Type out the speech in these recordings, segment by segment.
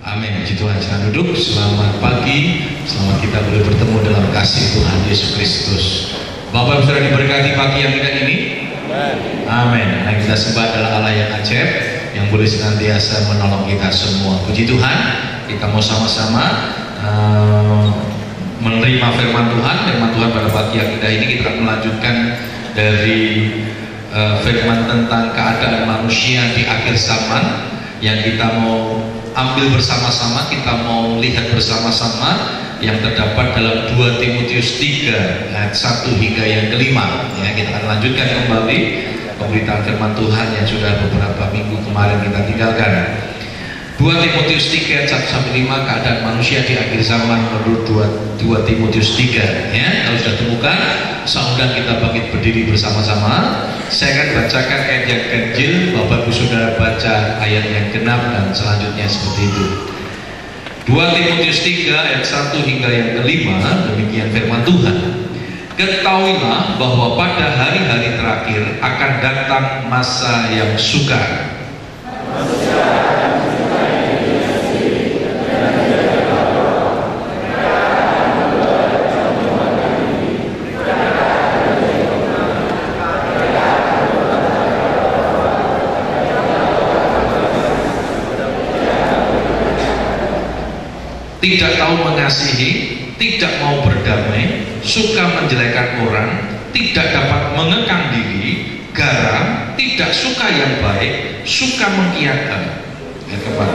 Amin. Puji Tuhan. Silakan duduk. Selamat pagi. Selamat kita boleh bertemu dalam kasih Tuhan Yesus Kristus. Bapak Ibu sudah diberkati pagi yang indah ini. Amin. Yang kita sembah adalah Allah yang ajaib, yang boleh senantiasa menolong kita semua. Puji Tuhan. Kita mau sama-sama menerima firman Tuhan. Firman Tuhan pada pagi yang indah ini kita akan melanjutkan dari firman tentang keadaan manusia di akhir zaman yang kita mau ambil bersama-sama, kita mau lihat bersama-sama yang terdapat dalam 2 Timotius 3 ayat 1 hingga yang kelima. Ya, kita akan lanjutkan kembali pemberitaan firman Tuhan yang sudah beberapa minggu kemarin kita tinggalkan. 2 Timotius 3 ayat 1-5 keadaan manusia di akhir zaman menurut 2 Timotius 3. Ya, kalau sudah temukan, saya undang kita bangkit berdiri bersama-sama. Saya akan bacakan ayat yang ganjil, Bapak Ibu Saudara baca ayat yang genap dan selanjutnya seperti itu. 2 Timotius 3 ayat 1 hingga yang kelima, demikian firman Tuhan. Ketahuilah bahwa pada hari-hari terakhir akan datang masa yang sukar. Tidak tahu mengasihi, tidak mau berdamai, suka menjelekan orang, tidak dapat mengekang diri, garam, tidak suka yang baik, suka mengkiatkan. Ayat keempat.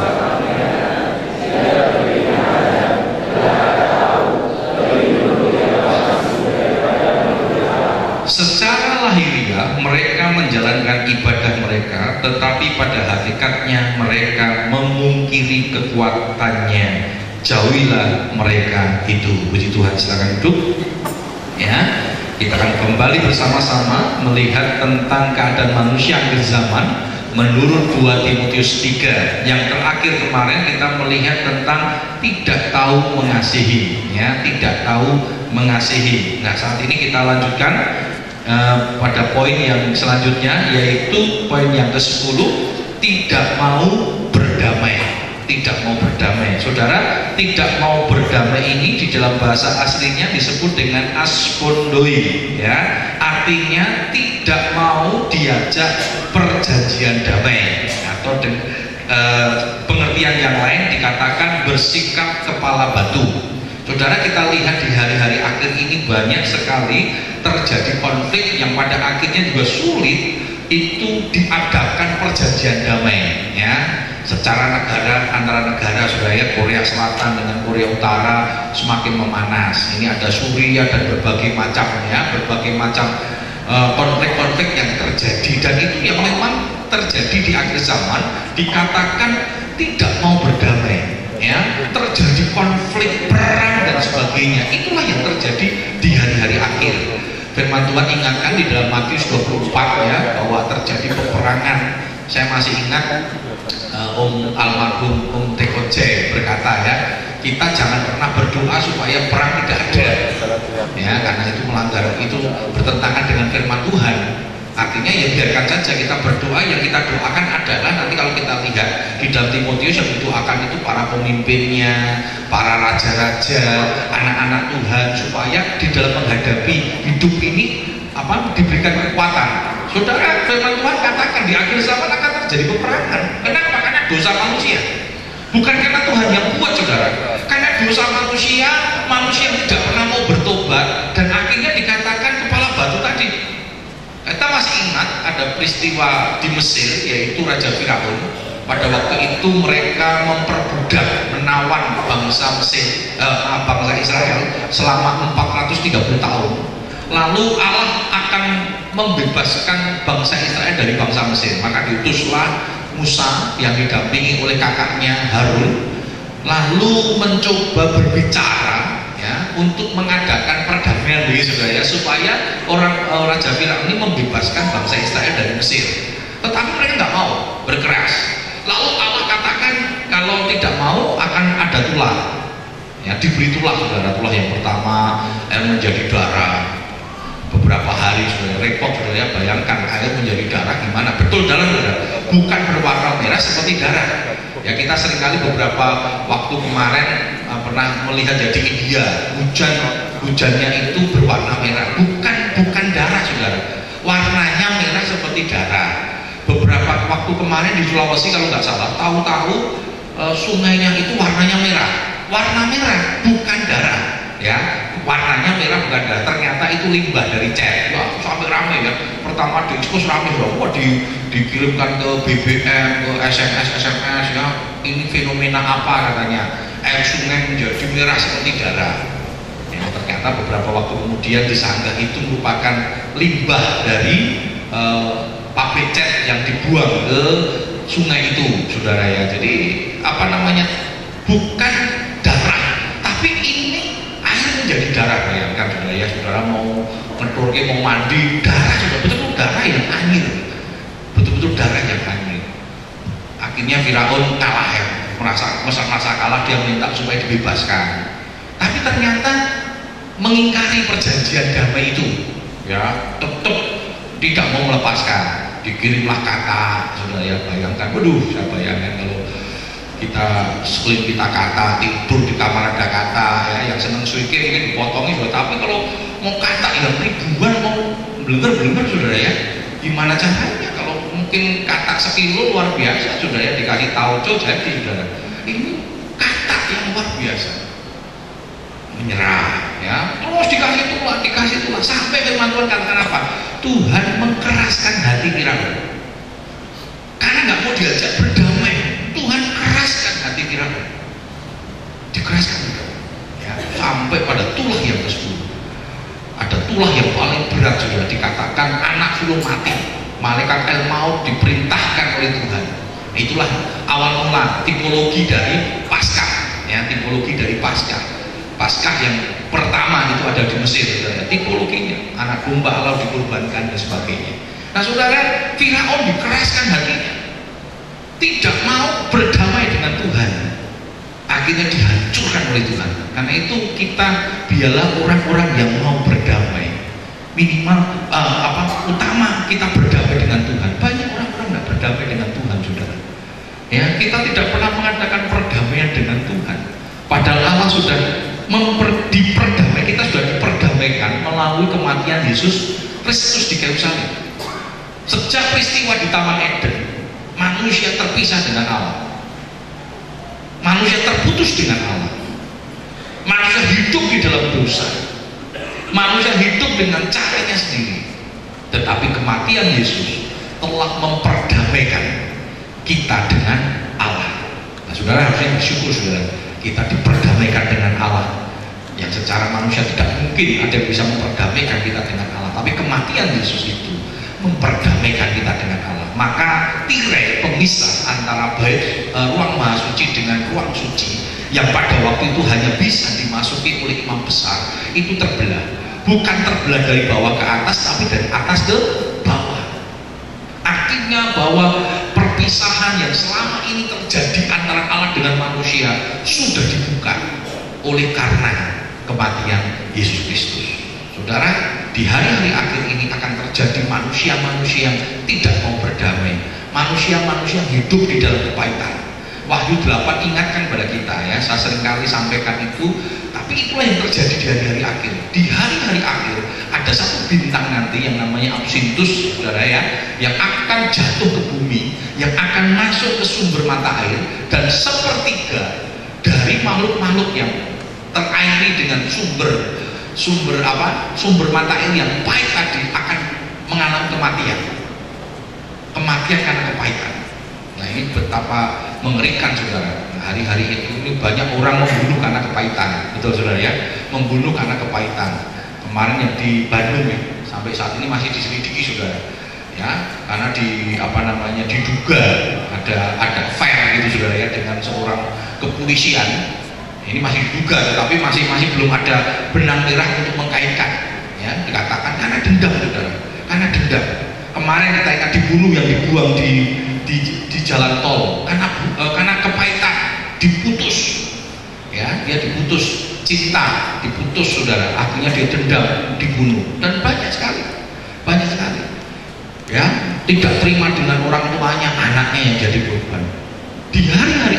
Secara lahiriah mereka menjalankan ibadah mereka, tetapi pada hakikatnya mereka memungkiri kekuatannya. Jauhilah mereka itu. Puji Tuhan. Silakan duduk. Ya, kita akan kembali bersama-sama melihat tentang keadaan manusia akhir zaman menurut 2 Timotius 3. Yang terakhir kemarin kita melihat tentang tidak tahu mengasihi, ya, tidak tahu mengasihi. Nah, saat ini kita lanjutkan pada poin yang selanjutnya, yaitu poin yang ke-10, tidak mau berdamai. Tidak mau berdamai. Saudara, tidak mau berdamai ini di dalam bahasa aslinya disebut dengan aspondoi, ya, artinya tidak mau diajak perjanjian damai, atau pengertian yang lain dikatakan bersikap kepala batu. Saudara, kita lihat di hari-hari akhir ini banyak sekali terjadi konflik yang pada akhirnya juga sulit itu diadakan perjanjian damai, ya. Secara negara, antara negara, saudara, Korea Selatan dengan Korea Utara semakin memanas. Ini ada Suriah dan berbagai macam, ya, berbagai macam konflik-konflik yang terjadi, dan itu yang memang terjadi di akhir zaman. Dikatakan tidak mau berdamai, ya, terjadi konflik, perang dan sebagainya. Itulah yang terjadi di hari-hari akhir. Firman Tuhan ingatkan di dalam Matius 24, ya, bahwa terjadi peperangan. Saya masih ingat almarhum Tekoje berkata, ya, kita jangan pernah berdoa supaya perang tidak ada, ya, karena itu melanggar, itu bertentangan dengan firman Tuhan. Artinya ya biarkan saja kita berdoa. Yang kita doakan adalah nanti kalau kita lihat di dalam Timotius yang didoakan itu para pemimpinnya, para raja-raja, anak-anak Tuhan, supaya di dalam menghadapi hidup ini diberikan kekuatan. Saudara, firman Tuhan katakan di akhir zaman akan terjadi peperangan. Kenapa? Karena dosa manusia. Bukan karena Tuhan yang kuat, saudara. Karena dosa manusia yang tidak pernah mau bertobat, dan akhirnya dikatakan kepala batu tadi. Kita masih ingat ada peristiwa di Mesir, yaitu Raja Firaun. Pada waktu itu mereka memperbudak, menawan bangsa Mesir, bangsa Israel selama 430 tahun. Lalu Allah akan membebaskan bangsa Israel dari bangsa Mesir. Maka diutuslah Musa yang didampingi oleh kakaknya Harun, lalu mencoba berbicara, ya, untuk mengadakan perdamaian, saudara, supaya Raja Firaun ini membebaskan bangsa Israel dari Mesir. Tetapi mereka nggak mau berkeras. Lalu Allah katakan kalau tidak mau akan ada tulah, ya, diberi tulah, saudara. Tulah yang pertama air menjadi darah. Beberapa hari, saudara, repot, saudara, bayangkan air menjadi darah gimana? Betul, dalam, saudara, bukan berwarna merah seperti darah, Ya, kita seringkali beberapa waktu kemarin pernah melihat jadi India, hujannya itu berwarna merah, bukan darah saudara, warnanya merah seperti darah. Beberapa waktu kemarin di Sulawesi kalau nggak salah, tahu-tahu sungainya itu warnanya merah, warna merah bukan darah, ya, warnanya merah bukan darah, ternyata itu limbah dari cat. Wah, sampai ramai ya, pertama diekspos ramai, wah dikirimkan ke BBM, ke SMS ya, ini fenomena apa katanya, air sungai menjadi merah seperti darah. Ya, ternyata beberapa waktu kemudian disanggah itu merupakan limbah dari pabrik cat yang dibuang ke sungai itu, saudara ya. Jadi apa namanya, bukan darah, tapi ini air menjadi darah. Bayangkan saudara ya, saudara mau ngedorke, mau mandi, darah sudah betul-betul darah yang anjir, betul-betul darah yang anjir. Akhirnya Firaun kalah ya, merasa kalah, dia minta supaya dibebaskan, tapi ternyata mengingkari perjanjian damai itu, ya, tetap tidak mau melepaskan. Dikirimlah kata, saudara ya. Bayangkan, waduh, saya bayangkan kalau kita sekeliling kita kata, tidur di kamar ada kata, ya, yang seneng suike mungkin dipotongi, tapi kalau mau kata yang ribuan, mau belenger saudara ya, gimana caranya? Kalau mungkin kata sekilo luar biasa, saudara ya, dikasih tauco jadi, saudara. Ini kata yang luar biasa, menyerah ya, terus dikasih tulah sampai firman Tuhan katakan apa? Tuhan mengkeraskan hati Firaun karena nggak mau diajak berdamai. Tuhan keraskan hati Firaun, dikeraskan ya, sampai pada tulah yang ke-10. Ada tulah yang paling berat, sudah dikatakan anak sulung mati, malaikat El-Maut diperintahkan oleh Tuhan. Itulah awal mula tipologi dari Paskah ya, tipologi dari Paskah yang pertama itu ada di Mesir, saudara. Tipologinya anak domba Allah dikorbankan dan sebagainya. Nah saudara, Firaun dikeraskan hatinya, tidak mau berdamai dengan Tuhan, akhirnya dihancurkan oleh Tuhan. Karena itu kita biarlah orang-orang yang mau berdamai, minimal utama kita berdamai dengan Tuhan. Banyak orang-orang nggak berdamai dengan Tuhan, saudara ya. Kita tidak pernah mengadakan perdamaian dengan Tuhan, padahal Allah sudah diperdamai, kita sudah diperdamaikan melalui kematian Yesus Kristus di kayu salib. Sejak peristiwa di Taman Eden, manusia terpisah dengan Allah, manusia terputus dengan Allah, manusia hidup di dalam dosa, manusia hidup dengan caranya sendiri. Tetapi kematian Yesus telah memperdamaikan kita dengan Allah. Nah saudara harusnya bersyukur, saudara, kita diperdamaikan dengan Allah yang secara manusia tidak mungkin ada yang bisa memperdamaikan kita dengan Allah, tapi kematian Yesus itu memperdamaikan kita dengan Allah. Maka tirai pemisah antara ruang maha suci dengan ruang suci yang pada waktu itu hanya bisa dimasuki oleh imam besar itu terbelah, bukan terbelah dari bawah ke atas, tapi dari atas ke bawah. Artinya bahwa perpisahan yang selama ini terjadi antara Allah dengan manusia sudah dibuka oleh karena kematian Yesus Kristus. Saudara, di hari-hari akhir ini akan terjadi manusia-manusia yang tidak mau berdamai, manusia-manusia yang hidup di dalam kepahitan. Wahyu 8 ingatkan pada kita ya, saya seringkali sampaikan itu, tapi itulah yang terjadi di hari-hari akhir. Di hari-hari akhir ada satu bintang nanti yang namanya Absintus, saudara ya, yang akan jatuh ke bumi, yang akan masuk ke sumber mata air, dan sepertiga dari makhluk-makhluk yang terairi dengan sumber mata air yang pahit tadi akan mengalami kematian karena kepahitan. Nah ini betapa mengerikan, saudara. Nah, hari-hari ini banyak orang membunuh karena kepahitan, betul saudara ya, membunuh karena kepahitan. Kemarin yang di Bandung ya, sampai saat ini masih diselidiki, saudara ya, karena diduga ada fair gitu, saudara ya, dengan seorang kepolisian. Ini masih diduga, tetapi masih belum ada benang merah untuk mengkaitkan ya. Dikatakan karena dendam, saudara, karena dendam. Kemarin kita ingat dibunuh yang dibuang di jalan tol karena kepahitan, diputus ya, dia diputus cinta, diputus, saudara, akhirnya dia dendam, dibunuh. Dan banyak sekali ya, tidak terima dengan orang tuanya, anaknya yang jadi korban. Di hari-hari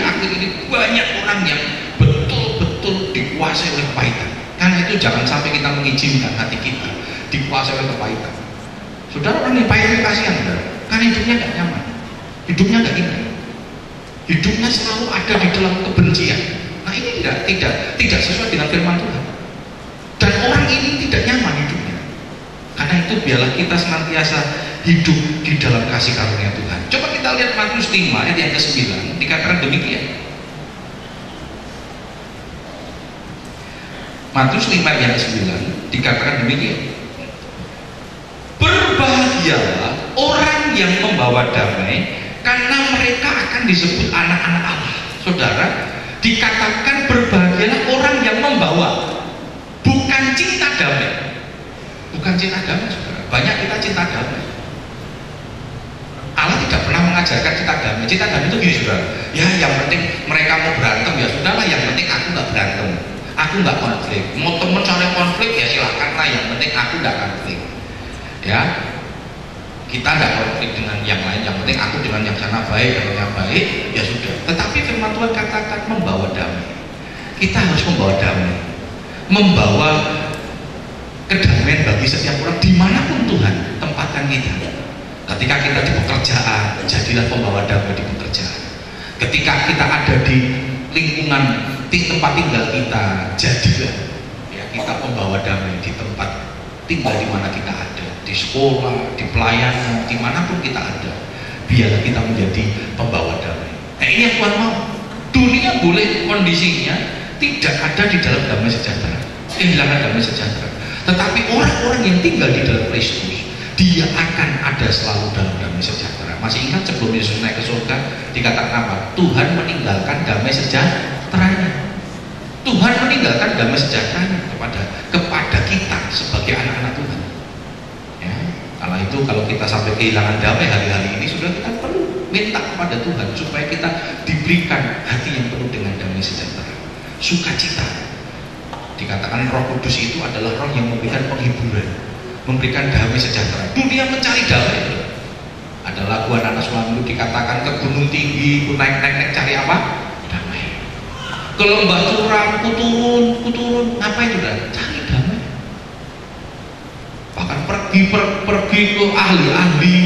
banyak orang yang betul-betul dikuasai oleh kepahitan. Karena itu jangan sampai kita mengizinkan hati kita dikuasai oleh kepahitan. Saudara, orang yang pahit kasihan, saudara, karena hidupnya nggak nyaman, hidupnya nggak indah, hidupnya selalu ada di dalam kebencian. Nah, ini tidak sesuai dengan firman Tuhan. Dan orang ini tidak nyaman hidupnya. Karena itu biarlah kita senantiasa hidup di dalam kasih karunia Tuhan. Coba kita lihat Matius 5 ayat yang ke-9, dikatakan demikian. Matius 5 ayat yang ke-9 dikatakan demikian. Berbahagialah orang yang membawa damai, karena mereka akan disebut anak-anak Allah. Saudara, dikatakan berbahagialah orang yang membawa, bukan cinta damai. Bukan cinta damai, saudara. Banyak kita cinta damai. Allah tidak pernah mengajarkan cinta damai. Cinta damai itu gini, saudara. Ya, yang penting mereka mau berantem, ya sudahlah. Yang penting aku nggak berantem, aku nggak konflik. Mau temen saling konflik, ya silakanlah. Yang penting aku nggak konflik. Ya, kita nggak konflik dengan yang lain. Yang penting aku dengan yang sana baik, dengan yang baik, ya sudah. Tetapi firman Tuhan katakan membawa damai. Kita harus membawa damai, membawa kedamaian bagi setiap orang dimanapun Tuhan tempatkan kita. Ketika kita di pekerjaan, jadilah pembawa damai di pekerjaan. Ketika kita ada di lingkungan tempat tinggal kita, jadilah ya kita pembawa damai di tempat tinggal di mana kita ada, di sekolah, di pelayanan, dimanapun kita ada. Biarlah kita menjadi pembawa damai. Nah, ini yang Tuhan mau. Dunia boleh kondisinya tidak ada di dalam damai sejahtera, kehilangan damai sejahtera. Tetapi orang-orang yang tinggal di dalam Kristus, dia akan ada selalu dalam damai sejahtera. Masih ingat sebelum Yesus naik ke surga, dikatakan apa? Tuhan meninggalkan damai sejahteranya. Tuhan meninggalkan damai sejahteranya kepada kita sebagai anak-anak Tuhan. Ya, karena itu kalau kita sampai kehilangan damai hari-hari ini, sudah kita perlu minta kepada Tuhan supaya kita diberikan hati yang penuh dengan damai sejahtera, sukacita. Dikatakan Roh Kudus itu adalah Roh yang memberikan penghiburan, memberikan damai sejahtera. Dunia mencari damai. Ada lagu anak-anak suami dikatakan ke gunung tinggi, ku naik cari apa? Damai. Ke lembah curam, ku turun, ngapain sudah? Cari damai. Bahkan pergi ke ahli-ahli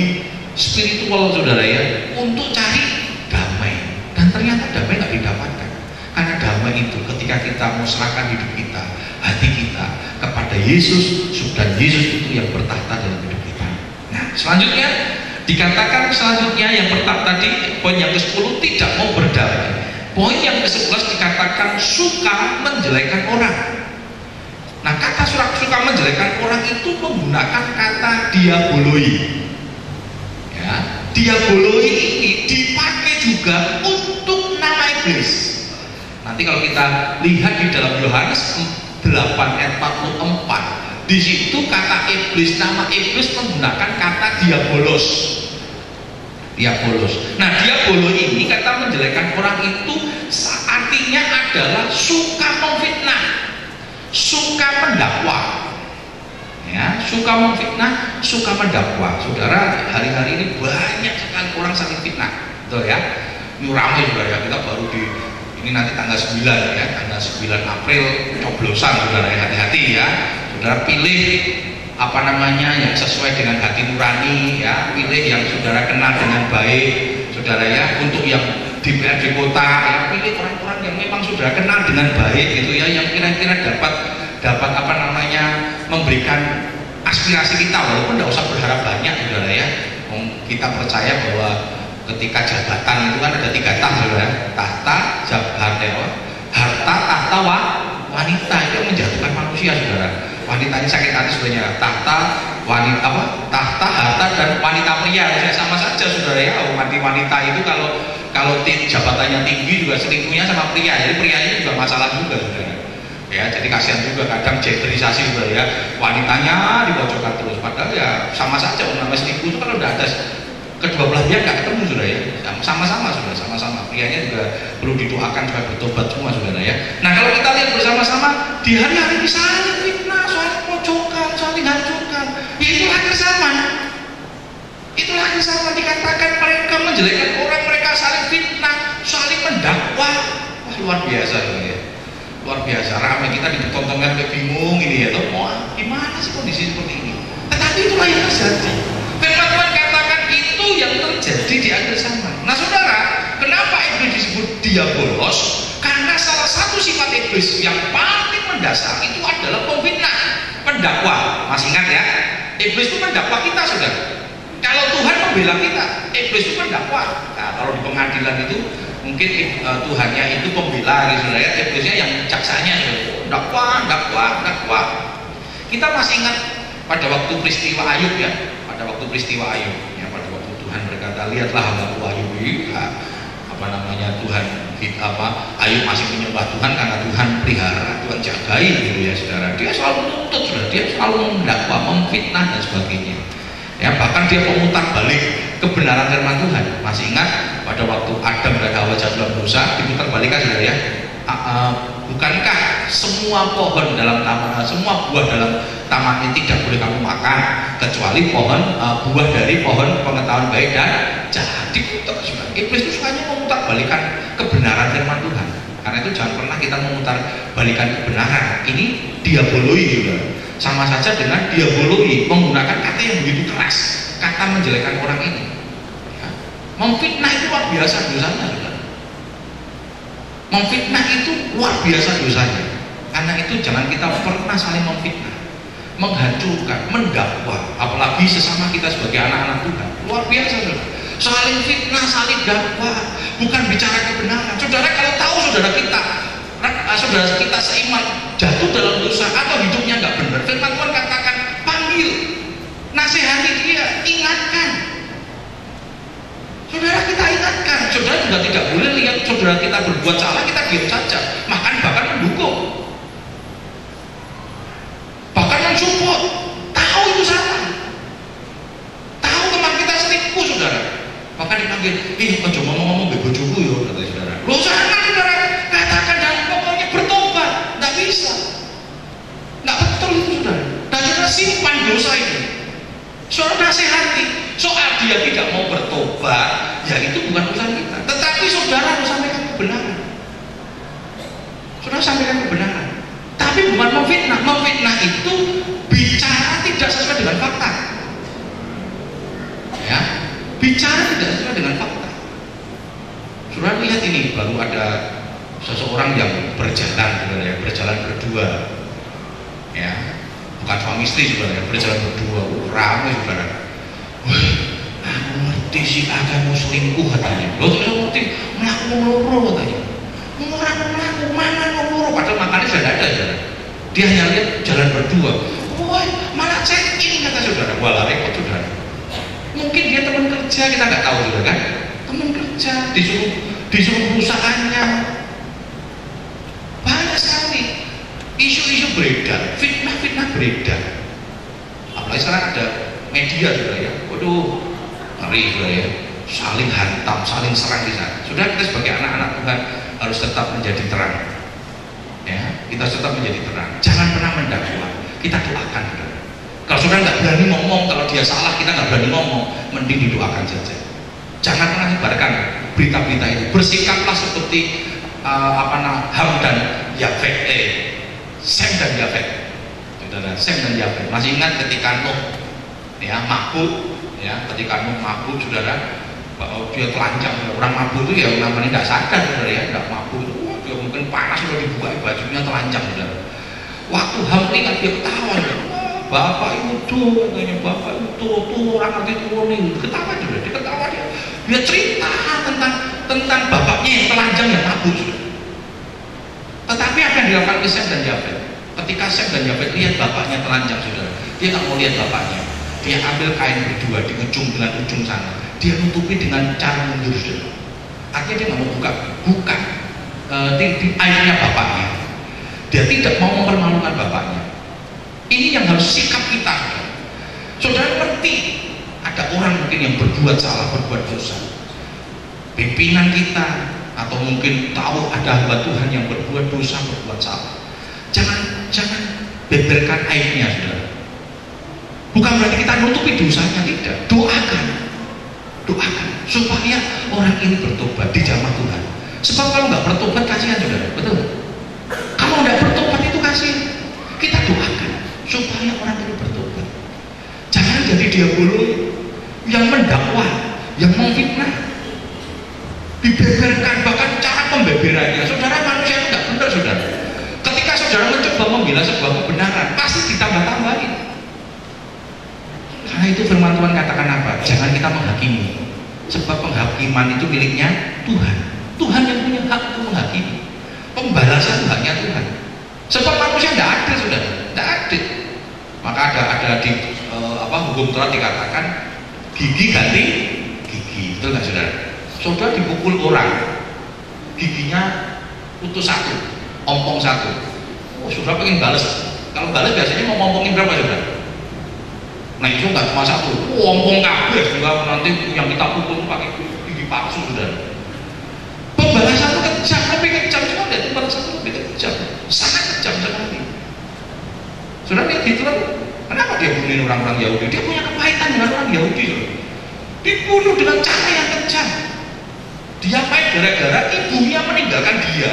spiritual, saudara ya, untuk cari damai. Dan ternyata damai nggak didapatkan. Karena damai itu ketika kita mau serahkan hidup kita, hati kita kepada Yesus, dan Yesus itu yang bertahta dalam hidup kita. Nah, selanjutnya dikatakan yang pertama tadi, poin yang ke-10, tidak mau berdamai. Poin yang ke-11 dikatakan suka menjelekan orang. Nah, kata suka menjelekan orang itu menggunakan kata diaboloi. Ya, diaboloi ini dipakai juga untuk nama iblis. Nanti kalau kita lihat di dalam Yohanes 8 ayat 44, di situ kata iblis, nama iblis menggunakan kata diabolos. Nah, diabolo ini kata menjelekan orang itu artinya adalah suka memfitnah, suka mendakwa. Ya, suka memfitnah, suka mendakwa. Saudara, hari-hari ini banyak sekali orang saling fitnah, betul ya? Ini ramai juga ya, kita baru ini nanti tanggal 9 ya, tanggal 9 April coblosan, saudara ya, hati-hati ya. Saudara pilih apa namanya yang sesuai dengan hati nurani ya, pilih yang saudara kenal dengan baik, saudara ya. Untuk yang DPRD kota ya, pilih orang-orang yang memang saudara kenal dengan baik gitu ya, yang kira-kira dapat apa namanya memberikan aspirasi kita, walaupun tidak usah berharap banyak, saudara ya. Kita percaya bahwa ketika jabatan itu kan ada 3 tahta, saudara. Tahta, jabatan, harta, tahta, wanita. Itu yang menjatuhkan manusia, saudara. Wanita ini sakit hati sebenarnya. Tahta, wanita apa? Tahta, harta, dan wanita pria. Sama saja, saudara ya. Wanita itu kalau jabatannya tinggi juga selingkuhnya sama pria. Jadi pria ini juga masalah juga, saudara. Ya, jadi kasihan juga kadang genderisasi, saudara ya. Wanitanya dibocokkan terus. Padahal ya sama saja. Namanya selingkuh itu kalau udah ada kedua belah pihak nggak ketemu, saudara ya, sama-sama, saudara, sama-sama. Prianya juga perlu didoakan supaya bertobat semua, saudara ya. Nah, kalau kita lihat bersama-sama di hari-hari ini saling fitnah, saling pojokkan, saling hancurkan, ya itu akhir zaman. Itulah akhir zaman. Dikatakan mereka menjelekkan orang, mereka saling fitnah, saling mendakwa. luar biasa ya. Luar biasa, ramai kita dipertontonkan kayak bingung ini ya, tuh mau gimana sih kondisi seperti ini? Tetapi itulah yang terjadi. Firman Tuhan katakan itu yang terjadi di akhir zaman. Nah saudara, kenapa iblis disebut diabolos? Karena salah satu sifat iblis yang paling mendasar itu adalah pemfitnah, pendakwa. Masih ingat ya? Iblis itu mendakwa kita, saudara. Kalau Tuhan membela kita, iblis itu mendakwa. Nah, kalau di pengadilan itu mungkin Tuhannya itu pembela, gitu, saudara. Iblisnya yang caksanya, dakwa. Kita masih ingat pada waktu peristiwa Ayub ya, pada waktu Tuhan berkata, lihatlah hambaku Ayub, Ayub masih menyembah Tuhan karena Tuhan pelihara, Tuhan jagai gitu ya saudara. Dia selalu menuntut, saudara, dia selalu mendakwa, memfitnah dan sebagainya. Ya, bahkan dia memutar balik kebenaran firman Tuhan. Masih ingat pada waktu Adam dan Hawa jatuh dalam dosa, diputar balikan saudara ya. Bukankah semua pohon dalam taman, semua buah dalam taman ini tidak boleh kamu makan kecuali buah dari pohon pengetahuan baik dan jahat? Diputar, saudara. Iblis itu sukanya memutar balikan kebenaran firman Tuhan. Karena itu jangan pernah kita memutar balikan kebenaran. Ini diaboloi juga. Sama saja dengan diaboloi, menggunakan kata yang begitu keras, kata menjelekkan orang ini. Ya. Memfitnah itu luar biasa dosanya, saudara. Memfitnah itu luar biasa dosanya. Karena itu jangan kita pernah saling memfitnah, menghancurkan, mendakwa, apalagi sesama kita sebagai anak-anak Tuhan. Luar biasa, saudara. Saling fitnah, saling dakwa, bukan bicara kebenaran. Saudara, kalau tahu saudara kita seiman jatuh dalam dosa atau hidupnya nggak benar, firman Tuhan katakan panggil, nasihati dia, ingatkan. Saudara, kita ingatkan. Saudara juga tidak boleh lihat saudara kita berbuat salah kita diam saja, bahkan mendukung, bahkan mensupport. Tahu itu salah, tahu teman kita selingkuh, saudara, bahkan dipanggil, ojo ngomong-ngomong bojoku yo, kata saudara. Loh, jangan, saudara, katakan dan pokoknya bertobat. Nggak bisa, nggak betul itu, saudara. Dan saudara simpan dosa ini, saudara nasihati. Soal dia tidak mau bertobat, ya itu bukan urusan kita. Tetapi saudara harus sampaikan kebenaran. Saudara sampaikan kebenaran. Tapi bukan memfitnah. Memfitnah itu bicara tidak sesuai dengan fakta. Ya, bicara tidak sesuai dengan fakta. Saudara lihat ini, baru ada seseorang yang berjalan berdua. Ya, bukan suami istri, saudara, berjalan berdua, ramai, saudara. Aku ngerti sih agak mau selingkuh katanya. Loh, saya ngerti melakukan loro katanya. Melakukan mana loro, padahal makannya sudah ada, saudara. Dia hanya lihat jalan berdua. Woi, malah check in, kata saudara. Wah, repot, saudara. Mungkin dia teman kerja, kita nggak tahu, saudara kan? Teman kerja disuruh perusahaannya. Banyak sekali isu-isu beredar, fitnah beredar. Apalagi sekarang ada media, saudara ya. Waduh, ngeri, saudara ya. Saling hantam, saling serang di sana. Saudara, kita sebagai anak-anak Tuhan harus tetap menjadi terang. Ya, kita tetap menjadi terang. Jangan pernah mendakwa. Kita doakan, saudara. Kalau saudara nggak berani ngomong, kalau dia salah kita nggak berani ngomong, mending didoakan saja. Jangan pernah sebarkan berita-berita itu. Bersikaplah seperti Ham dan Yafet, Sem dan Yafet. Saudara, Sem dan Yafet. Masih ingat ketika Nuh ya mabuk, ya ketika Nuh mabuk, saudara, dia telanjang. Orang mabuk itu ya namanya nggak sadar, saudara ya, nggak mabuk itu dia mungkin panas sudah dibuka bajunya telanjang, saudara. Waktu Ham ingat dia ketawa, saudara. Bapak itu tuh, katanya, bapak itu tuh orang ngerti turun ini, ketawa, saudara. Dia ketawa, dia cerita tentang bapaknya yang telanjang yang mabuk, saudara. Tetapi apa yang dilakukan Sem dan Yafet? Ketika Sem dan Yafet lihat bapaknya telanjang, saudara, dia nggak mau lihat bapaknya. Dia ambil kain berdua di ujung dengan ujung sana, dia nutupi dengan cara mundur, saudara. Artinya dia nggak mau buka di airnya bapaknya. Dia tidak mau mempermalukan bapaknya. Ini yang harus sikap kita, saudara. Saudara ngerti ada orang mungkin yang berbuat salah, berbuat dosa, pimpinan kita, atau mungkin tahu ada hamba Tuhan yang berbuat dosa, berbuat salah. Jangan beberkan aibnya, saudara. Bukan berarti kita nutupi dosanya, tidak. Doakan supaya orang ini bertobat di jamaah Tuhan. Sebab kalau nggak bertobat kasihan saudara, betul? Kalau nggak bertobat itu kasihan. Kita doakan supaya orang itu bertobat. Jangan jadi diabolo yang mendakwa, yang memfitnah, dibeberkan, bahkan cara pembeberannya. Saudara, manusia itu nggak benar, saudara. Ketika saudara mencoba membela sebuah kebenaran, pasti ditambah-tambahin. Karena itu firman Tuhan katakan apa? Jangan kita menghakimi, sebab penghakiman itu miliknya Tuhan. Tuhan yang punya hak untuk menghakimi. Pembalasan itu haknya Tuhan. Sebab manusia tidak adil, saudara, tidak adil. Maka ada di hukum Taurat dikatakan gigi ganti gigi, betul nggak saudara? Saudara dipukul orang, giginya putus satu, ompong satu. Oh, saudara pengen balas. Kalau balas biasanya mau ngompongin berapa, saudara? Nah itu nggak cuma satu, ompong kabeh, juga nanti yang kita pukul pakai gigi palsu, saudara. Pembalasan itu kejam, lebih kejam, cuma ada pembalasan itu lebih kejam, sangat kejam sekali. Saudara lihat Hitler, kenapa dia bunuhin orang-orang Yahudi? Dia punya kepahitan dengan orang Yahudi, saudara. Dibunuh dengan cara yang kejam. Dia pahit gara-gara ibunya meninggalkan dia,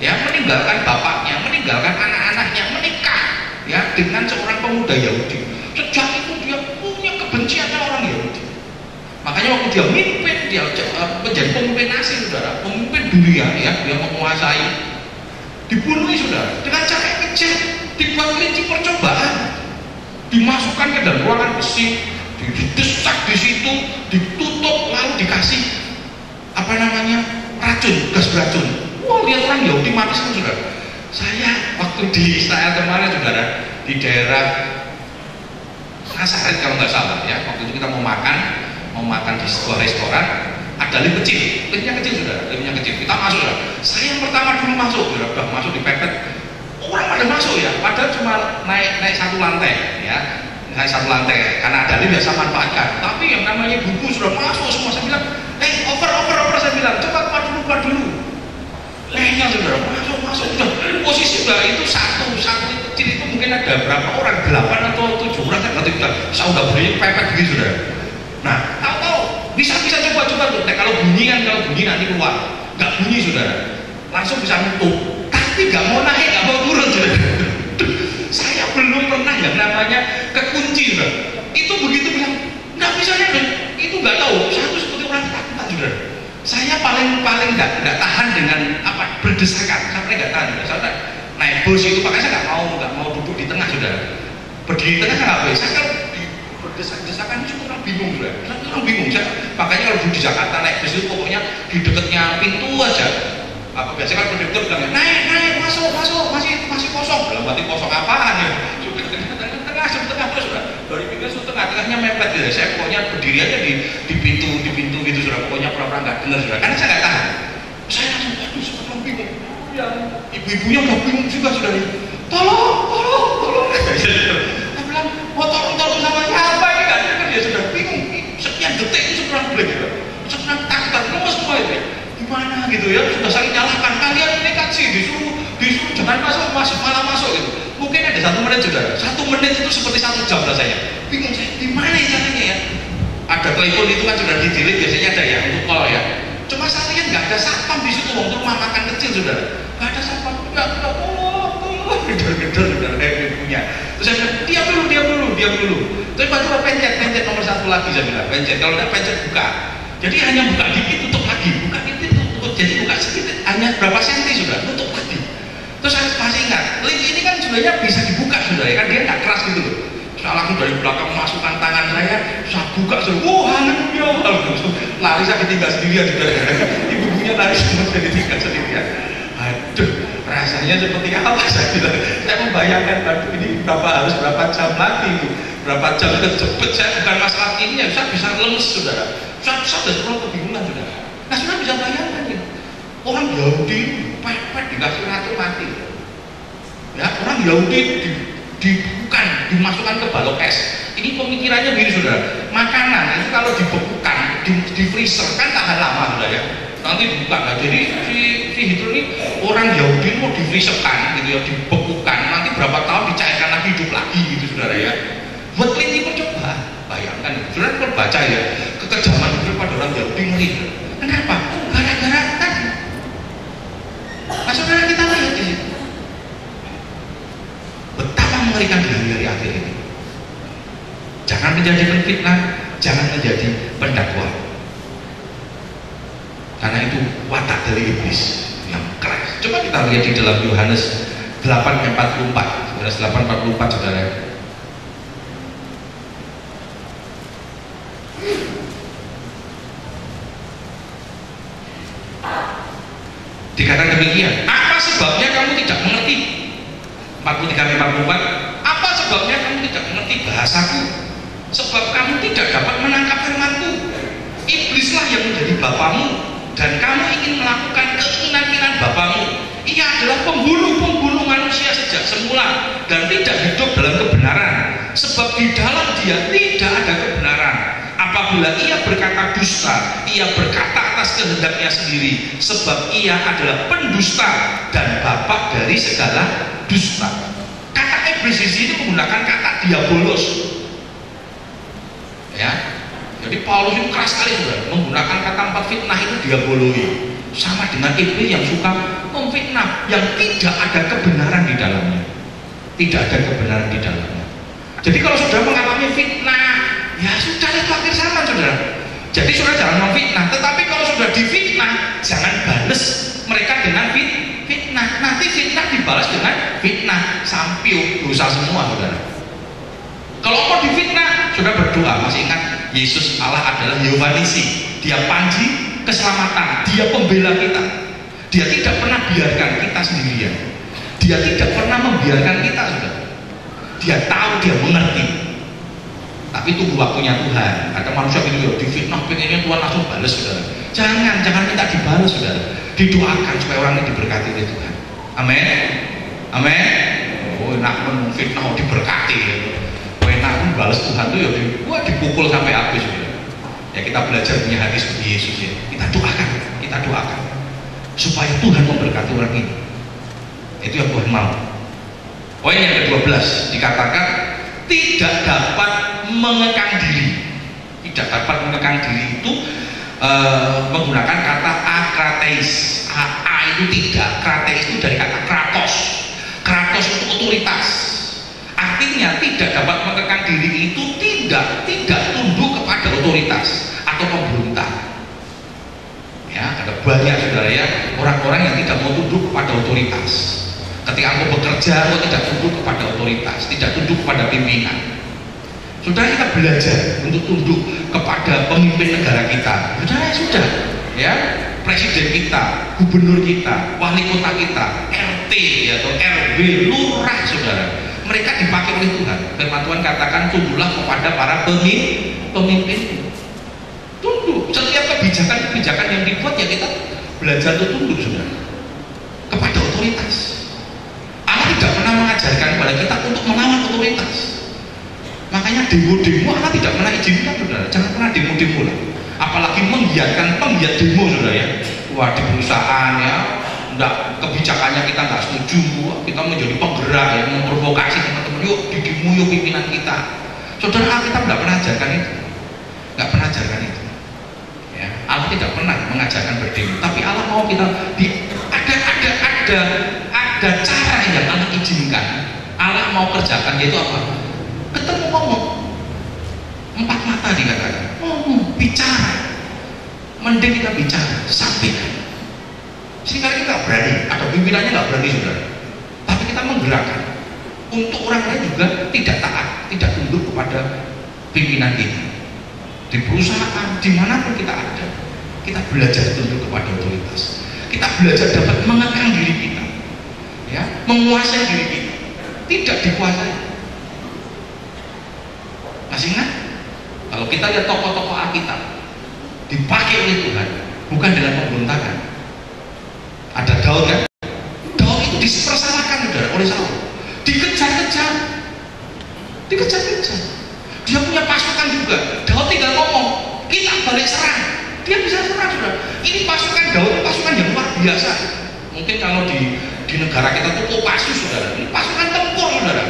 ya, meninggalkan bapaknya, meninggalkan anak-anaknya, menikah, ya, dengan seorang pemuda Yahudi. Sejak itu dia punya kebencian sama orang Yahudi. Makanya waktu dia memimpin, dia menjadi pemimpin Nazi, saudara, pemimpin dunia, ya, dia menguasai, dibunuh, saudara, dengan cara yang kejam, dibuat kelinci percobaan, dimasukkan ke dalam ruangan besi, didesak di situ, ditutup, lalu dikasih racun, gas beracun. Wah, lihat orang Yahudi mati semua, saudara. Saya waktu di Israel kemarin, saudara, di daerah Nazaret kalau nggak salah, ya, waktu itu kita mau makan di sebuah restoran, ada lift kecil, liftnya kecil, saudara, liftnya kecil. Kita masuk, saudara. Saya yang pertama dulu masuk, saudara, udah masuk dipepet, orang pada masuk, ya, padahal cuma naik satu lantai, ya, naik satu lantai, karena ada lift biasa manfaatkan. Tapi yang namanya buku sudah masuk semua. Saya bilang, over, saya bilang, coba keluar dulu. Lainnya, saudara, masuk, sudah posisi sudah itu satu kecil itu mungkin ada berapa orang, 8 atau 7 orang, kan nanti saya udah beri pepet gitu, saudara. Nah, tahu bisa coba tuh. Kalau bunyi nanti keluar, nggak bunyi, saudara, langsung bisa nutup. Tapi nggak mau naik, nggak mau turun, saudara. Saya belum pernah yang namanya kekunci, saudara. Itu begitu bilang nggak bisa, itu nggak tahu. Saya tuh seperti orang ketakutan, saudara. Saya paling nggak tahan dengan berdesakan, sampai nggak tahan, saudara. Naik bus itu makanya saya nggak mau duduk di tengah, saudara. Berdiri di tengah saya nggak bisa, kalau berdesak-desakan itu orang bingung, saudara. Orang bingung. Makanya kalau di Jakarta naik bus itu pokoknya di dekatnya pintu aja. Biasanya kalau konduktor bilang naik masuk masih kosong. Dalam arti kosong apaan ya? Sudah tengah terus, saudara. Dari pinggir tengahnya mepet, ya. Saya pokoknya berdiri aja di pintu gitu, saudara. Pokoknya pura-pura nggak dengar, saudara. Karena saya nggak tahan. Saya langsung seperti orang bingung. Ya, ibu-ibunya udah bingung juga, saudara. Tolong. Saya bilang, tolong sama siapa ini, nggak dengar, ya, sudah bingung. Sekian detik itu seorang blank, ya. Seorang takut, lemes semua itu, ya. Gimana gitu, ya, sudah saling nyalahkan. Kalian ini kan sih disuruh jangan masuk malah masuk gitu. Mungkin ada 1 menit, saudara. 1 menit itu seperti 1 jam rasanya. Bingung saya, gimana caranya, ya? Ada telepon itu kan sudah di-delete, biasanya ada ya untuk call, ya. Cuma saya lihat nggak ada satpam di situ, waktu rumah makan kecil, saudara. Nggak ada satpam, nggak tolong, gedor, saudara, punya. Terus saya bilang, diam dulu. Terus tiba-tiba pencet nomor 1 lagi, saya bilang, pencet. Kalau nggak pencet buka. Jadi hanya buka dikit, tutup lagi, buka dikit, tutup. Jadi buka sedikit, hanya berapa senti, sudah tutup lagi. Terus saya masih ingat, link ini kan sebenarnya bisa dibuka, saudara, kan dia nggak keras gitu loh. Saya langsung dari belakang masukkan tangan saya buka, haleluya, lari saya ditinggal sendirian, saudara. Ibu-ibunya lari semua, saya ditinggal sendirian. Aduh, rasanya seperti apa, saya bilang. Saya membayangkan, aduh, ini harus berapa jam lagi, berapa jam kejepit. Saya bukan masalah ini, saya bisa lemes, saudara. Saya sudah terlalu kebingungan, saudara. Nah, sudah bisa bayangkan, ya. Orang Yahudi pepet dikasih racun mati, ya. Orang Yahudi bukan dimasukkan ke balok es. Ini pemikirannya begini, saudara. Makanan itu kalau dibekukan, di freezer kan tahan lama, saudara, ya. Nanti dibuka. Nah, jadi si Hitler ini orang Yahudi mau di freezerkan gitu, ya, dibekukan. Nanti berapa tahun dicairkan lagi, hidup lagi gitu, saudara, ya. Buat kelinci percobaan. Bayangkan, saudara, kalau baca, ya, kekejaman itu pada orang Yahudi ngeri. Kenapa? Gara-gara tadi berikan di hari-hari akhir ini. Jangan menjadi penfitnah, jangan menjadi pendakwa. Karena itu watak dari iblis yang keras. Coba kita lihat di dalam Yohanes 8:44. Yohanes 8:44, saudara. Dikatakan demikian, apa sebabnya kamu tidak mengerti? 43:44, apa sebabnya kamu tidak mengerti bahasaku? Sebab kamu tidak dapat menangkap firmanku. Iblislah yang menjadi bapamu, dan kamu ingin melakukan keinginan-keinginan bapamu. Ia adalah pembunuh manusia sejak semula dan tidak hidup dalam kebenaran, sebab di dalam dia tidak ada kebenaran. Apabila ia berkata dusta, ia berkata atas kehendaknya sendiri, sebab ia adalah pendusta dan bapak dari segala dusta. Kata iblis di sini menggunakan kata diabolos. Ya, jadi Paulus itu keras sekali, saudara, menggunakan kata empat fitnah itu diaboloi, sama dengan iblis yang suka memfitnah, yang tidak ada kebenaran di dalamnya, tidak ada kebenaran di dalamnya. Jadi kalau sudah mengalami fitnah, ya sudah, itu akhir zaman, saudara. Jadi saudara jangan memfitnah, tetapi kalau sudah difitnah, jangan balas mereka dengan fitnah. Nanti fitnah dibalas dengan fitnah, sampai dosa semua, saudara. Kalau mau difitnah, sudah berdoa. Masih ingat Yesus Allah adalah Yehova Nisi, dia panji keselamatan, dia pembela kita. Dia tidak pernah biarkan kita sendirian, dia tidak pernah membiarkan kita, saudara. Dia tahu, dia mengerti. Tapi tunggu waktunya Tuhan. Ada manusia gitu ya, difitnah pengennya Tuhan langsung balas, saudara. Jangan minta dibalas, saudara. Didoakan supaya orang ini diberkati oleh Tuhan. Amin. Amin. Oh, enak menfitnah diberkati ya. Enak pun balas Tuhan tuh ya, dipukul sampai habis, saudara. Ya kita belajar punya hati seperti Yesus ya. Kita doakan supaya Tuhan memberkati orang ini. Itu yang Tuhan mau. Poin yang ke-12 dikatakan tidak dapat mengekang diri. Tidak dapat mengekang diri itu menggunakan kata akrateis. A itu tidak, krateis itu dari kata kratos. Kratos itu otoritas. Artinya tidak dapat mengekang diri itu tidak tunduk kepada otoritas atau pemberontak. Ya, ada banyak, saudara, ya, orang-orang yang tidak mau tunduk kepada otoritas. Ketika engkau bekerja, engkau tidak tunduk kepada otoritas, tidak tunduk kepada pimpinan. Saudara, kita belajar untuk tunduk kepada pemimpin negara kita. Saudara, sudah, ya, presiden kita, gubernur kita, wali kota kita, RT ya, atau RW, lurah, saudara. Mereka dipakai oleh Tuhan. Firman Tuhan katakan tunduklah kepada para pemimpin. Tunduk. Setiap kebijakan yang dibuat ya kita belajar untuk tunduk, saudara, kepada otoritas. Allah tidak pernah mengajarkan kepada kita untuk melawan otoritas. Makanya demo-demo Allah tidak pernah izinkan, saudara. Jangan pernah demo-demo lah. Apalagi menggiatkan penggiat demo, saudara, ya. Wah, di perusahaan ya, enggak, kebijakannya kita nggak setuju, kita menjadi penggerak yang memprovokasi teman-teman, yuk di demo, yuk pimpinan kita. Saudara, kita nggak pernah ajarkan itu, nggak pernah ajarkan itu. Ya, Allah tidak pernah mengajarkan berdemo, tapi Allah mau kita ada cara yang Allah izinkan, Allah mau kerjakan, yaitu apa? Ketemu ngomong, empat mata dikatakan, ngomong, bicara, mending kita bicara, sampaikan. Seringkali kita berani, ada pimpinannya nggak berani, saudara, tapi kita menggerakkan untuk orang lain juga tidak taat, tidak tunduk kepada pimpinan kita. Di perusahaan, dimanapun kita ada, kita belajar tunduk kepada otoritas. Kita belajar dapat mengekang diri kita, ya, menguasai diri kita, tidak dikuasai. Masih ingat? Kalau kita lihat tokoh-tokoh Alkitab dipakai oleh Tuhan, bukan dengan pemberontakan. Ada Daud, kan? Daud itu dipersalahkan, saudara, oleh Saul, dikejar-kejar. Dia punya pasukan juga. Daud tinggal ngomong, kita balik serang, dia bisa serang, saudara. Ini pasukan Daud, pasukan yang luar biasa. Mungkin kalau di negara kita itu Kopassus, saudara. Ini pasukan tempur, saudara,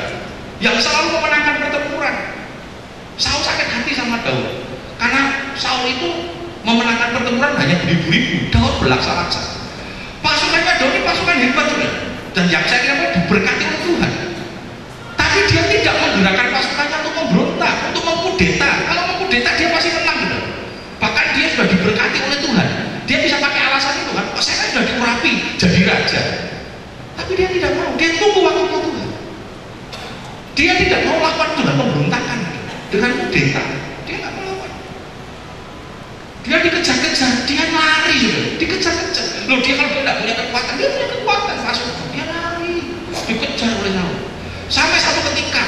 yang selalu memenangkan pertempuran. Saul sakit hati sama Daud karena Saul itu memenangkan pertempuran hanya beribu-ribu, Daud berlaksa-laksa. Pasukannya Daud ini pasukan hebat, saudara, dan yang saya kira diberkati oleh Tuhan. Tapi dia Tapi dia tidak mau, dia tunggu waktunya Tuhan. Dia tidak mau lakukan dengan pemberontakan, dengan kudeta. Dia nggak mau lakukan. Dia dikejar-kejar, dia lari juga, dikejar-kejar. Loh, dia kalau tidak punya kekuatan, dia punya kekuatan, masuk, dia lari, dikejar oleh Saul. Sampai satu ketika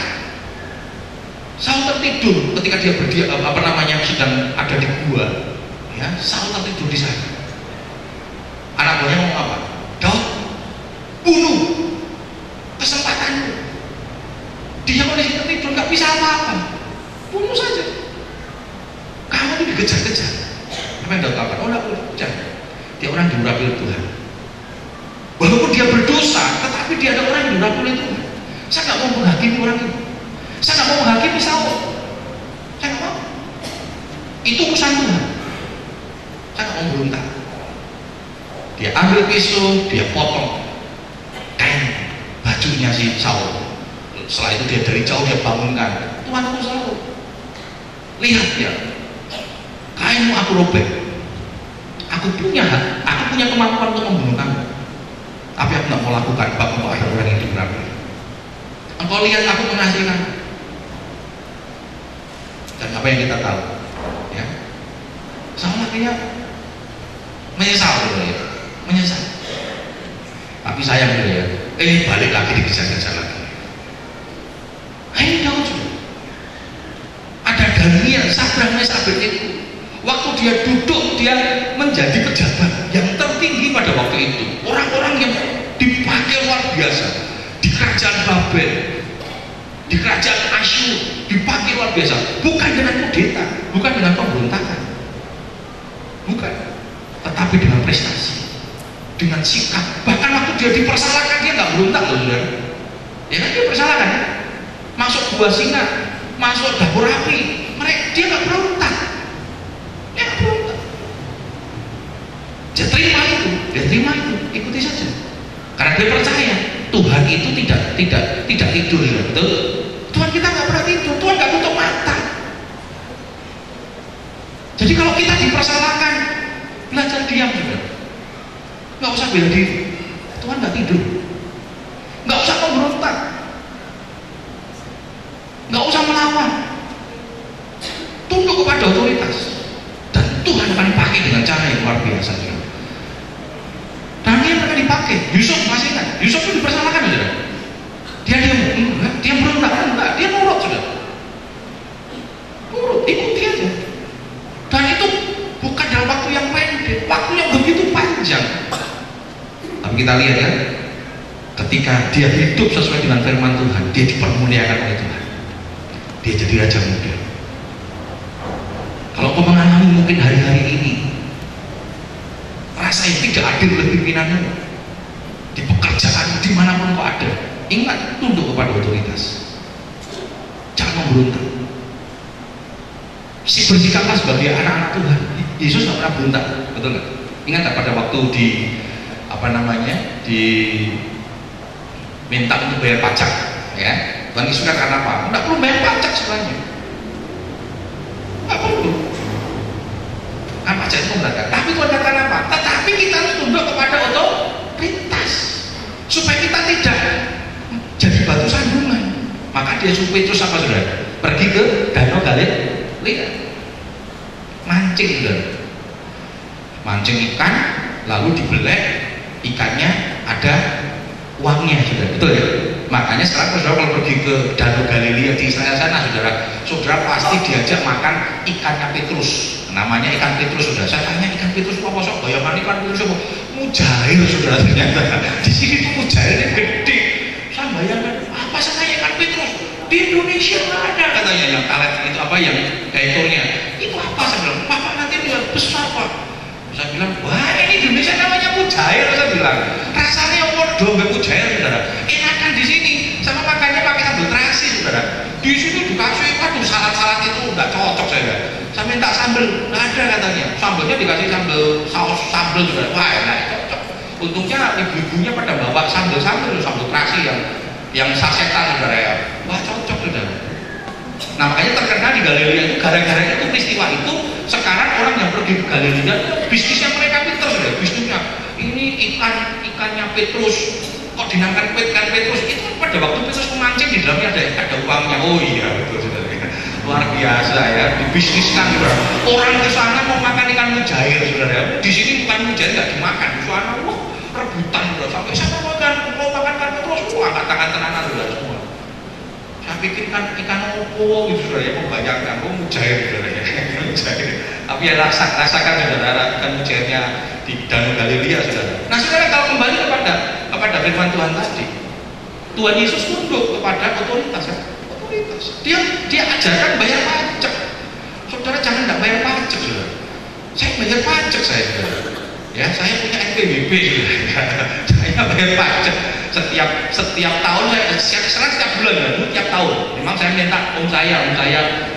Saul tertidur ketika dia sedang ada di gua, ya, Saul tertidur di sana. Anak buahnya ngomong apa? Daud, bunuh, kesempatanmu. Dia kondisi tertidur, nggak bisa apa-apa, bunuh saja. Kamu tuh dikejar-kejar. Apa yang Daud lakukan? Oh, nggak boleh, jangan. Dia orang diurapi oleh Tuhan. Walaupun dia berdosa, tetapi dia ada orang yang diurapi oleh Tuhan. Saya nggak mau menghakimi orang itu. Saya nggak mau menghakimi Saul. Saya nggak mau. Itu urusan Tuhan. Saya nggak mau berontak. Dia ambil pisau, dia potong kain bajunya si Saul. Setelah itu dia dari jauh dia bangunkan. Tuanku Saul, lihat ya, kainmu aku robek. Aku punya hak, aku punya kemampuan untuk membunuh kamu. Tapi aku nggak mau lakukan bab untuk akhir orang yang diurapi. Engkau lihat aku mengasihi kamu. Dan apa yang kita tahu, ya, Saul akhirnya menyesal, ya, menyesal. Tapi sayang ya, balik lagi dikejar-kejar lagi. Ayo Daud juga. Ada Daniel, Sadrak, Mesak, Abednego. Waktu dia duduk, dia menjadi pejabat yang tertinggi pada waktu itu. Orang-orang yang dipakai luar biasa di kerajaan Babel, di kerajaan Asyur, dipakai luar biasa. Bukan dengan kudeta, bukan dengan pemberontakan, bukan, tetapi dengan prestasi, dengan sikap. Bahkan waktu dia dipersalahkan, dia nggak berontak loh, saudara. Ya kan, dia persalahkan, masuk gua singa, masuk dapur api, dia nggak berontak. Dia nggak berontak. Dia terima itu, ikuti saja. Karena dia percaya Tuhan itu tidak tidur, ya, betul? Tuhan kita nggak pernah tidur, Tuhan nggak tutup mata. Jadi kalau kita dipersalahkan, belajar diam juga, nggak usah bela diri. Tuhan nggak tidur, nggak usah memberontak, nggak usah melawan, tunduk kepada otoritas, dan Tuhan akan pakai dengan cara yang luar biasa juga. Daniel akan dipakai. Yusuf masih ingat, Yusuf itu dipersalahkan saja. Dia berontak, dia nurut sudah, nurut, ikuti aja. Dan itu bukan dalam waktu yang pendek, waktu yang begitu panjang. Tapi kita lihat ya, ketika dia hidup sesuai dengan firman Tuhan, dia dipermuliakan oleh Tuhan. Dia jadi raja muda. Kalau kau mengalami mungkin hari-hari ini rasa yang tidak adil oleh pimpinanmu di pekerjaan, dimanapun kau ada, ingat, tunduk kepada otoritas, jangan memberontak. Bersikaplah sebagai anak-anak Tuhan. Yesus tidak pernah berontak, betul nggak? Ingat tak pada waktu minta untuk bayar pajak, ya, Tuhan Yesus katakan apa? Tidak perlu bayar pajak sebenarnya, nggak perlu. Kan pajak itu memberatkan. Tapi Tuhan katakan apa? Tetapi kita harus tunduk kepada otoritas supaya kita tidak jadi batu sandungan. Maka dia supaya terus apa, saudara? Pergi ke Danau Galilea, mancing, saudara, mancing ikan, lalu dibelek ikannya, ada uangnya, saudara, betul ya? Makanya sekarang saudara kalau pergi ke Danau Galilea di Israel sana, saudara pasti diajak makan ikannya Petrus. Namanya ikan Petrus, saudara. Saya tanya, ikan Petrus apa? Sok bayangan ikan Petrus apa? Mujair, saudara, ternyata. Di sini tuh mujairnya gede. Saya bayangkan, apa sengaja ikan Petrus? Di Indonesia nggak ada, katanya, yang kalet itu apa, yang ekornya. Itu apa? Saya bilang, Bapak nanti bisa besar, Pak. Saya bilang, wah, ini Indonesia namanya mujair, saya bilang. Rasanya waduh, nggak mujair, saudara. Enakan di sini, sama makannya pakai sambal terasi, saudara. Di sini dikasih, waduh, salad-salad itu nggak cocok, saya. Saya minta sambal, nggak ada, katanya. Sambalnya dikasih saus sambal juga. Wah, enak, cocok. Untungnya ibu-ibunya pada bawa sambal terasi yang sasetan, saudara, ya. Wah, cocok, saudara. Nah, makanya terkenal di Galilea itu, gara-gara itu peristiwa itu, sekarang orang yang pergi ke Galilea, bisnisnya mereka pintar, saudara. Bisnisnya ini ikannya Petrus, kok dinamakan kan Petrus? Itu kan pada waktu Petrus memancing di dalamnya ada uangnya. Oh iya betul saudara. Luar biasa ya, dibisniskan saudara. Orang ke sana mau makan ikan mujair saudara. Di sini bukan mujair nggak dimakan, di sana wah rebutan saudara. Sampai sana mau makan kan Petrus, wah angkat tangan tenanan saudara semua. Saya pikir kan ikan opo gitu saudara ya, membayangkan oh mujair saudara ya, mujair. Tapi ya rasakan saudara ikan mujairnya di Danau Galilea saudara. Nah saudara kalau kembali kepada firman Tuhan tadi, Tuhan Yesus tunduk kepada otoritas ya. Dia ajarkan bayar pajak. Saudara jangan tidak bayar pajak saudara. Saya bayar pajak saya saudara. Ya saya punya NPWP saudara. Saya bayar pajak setiap tahun setiap bulan ya, setiap tahun. Memang saya minta om saya